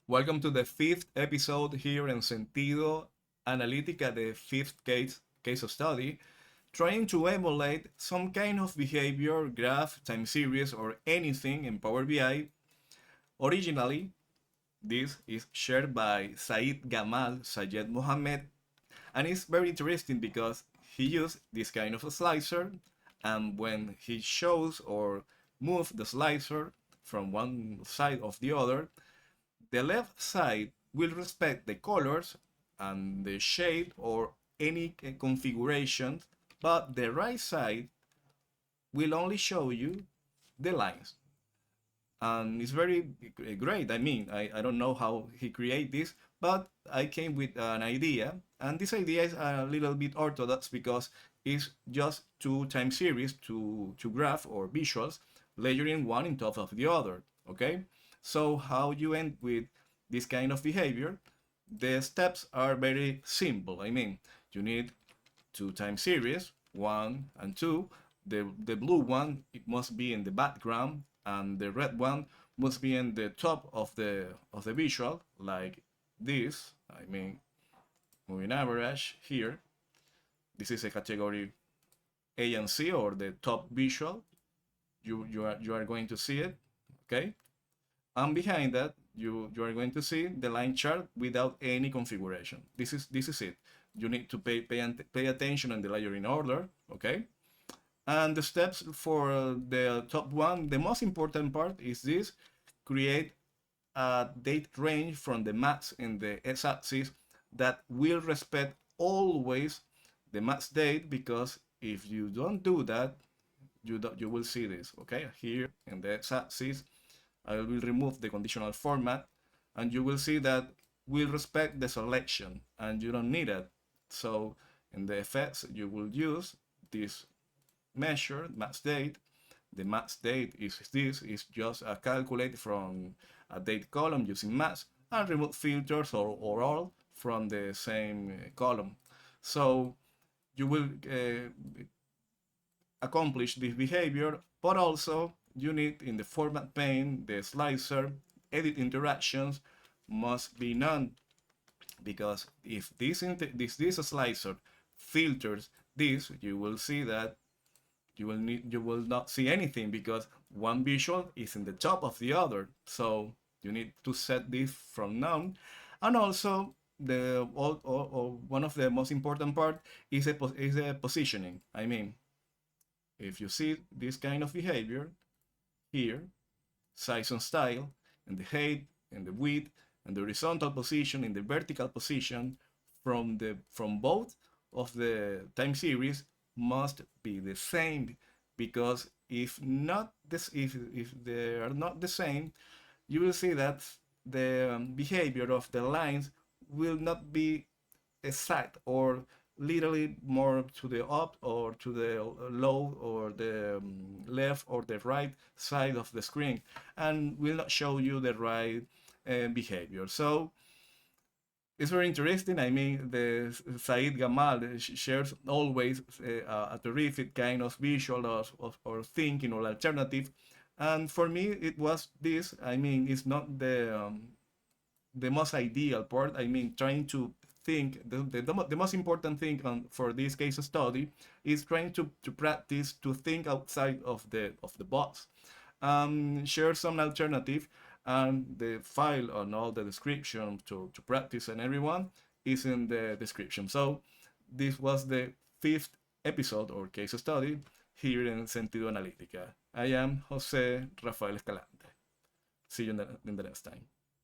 Welcome to the fifth episode here in Sentido Analítica, the fifth case of study, trying to emulate some kind of behavior, graph, time series, or anything in Power BI. Originally, this is shared by Said Gamal Sayed Mohammed, and it's very interesting because he used this kind of a slicer, and when he shows or moves the slicer from one side of the other, the left side will respect the colors and the shape or any configuration, but the right side will only show you the lines. And it's very great. I don't know how he created this, but I came with an idea, and this idea is a little bit orthodox because it's just two time series, two graph or visuals, layering one on top of the other. Okay, so how you end with this kind of behavior? The steps are very simple. You need two time series, one and two. The blue one, it must be in the background, and the red one must be in the top of the visual, like this. Moving average here. This is a category A and C, or the top visual. You are going to see it, okay? And behind that, you are going to see the line chart without any configuration. This is it. You need to pay attention in the layering order, okay? And the steps for the top one, the most important part is this: create a date range from the max in the x-axis that will respect always the max date, because if you don't do that, you will see this, okay? Here in the x-axis, I will remove the conditional format, and you will see that will respect the selection, and you don't need it. So in the effects, you will use this measure max date. The max date is just a calculate from a date column using max, and remove filters or all from the same column. So you will accomplish this behavior, but also you need in the format pane, the slicer, edit interactions must be none, because if this slicer filters this, you will see that you will not see anything, because one visual is in the top of the other. So you need to set this from none. And also one of the most important part is a positioning. If you see this kind of behavior here, size and style, and the height and the width and the horizontal position and the vertical position from both of the time series must be the same, because if not this if they are not the same, you will see that the behavior of the lines will not be exact, or literally more to the up or to the low, or the left or the right side of the screen, and will not show you the right behavior. So it's very interesting. The Said Gamal shares always a terrific kind of visual or thinking or alternative. And for me, it was this. It's not the most ideal part. Trying to think, the most important thing for this case study is trying to practice to think outside of the box. Share some alternative, and the file and all the description to practice and everyone is in the description. So this was the fifth episode or case study here in Sentido Analítica. I am Jose Rafael Escalante. See you in the next time.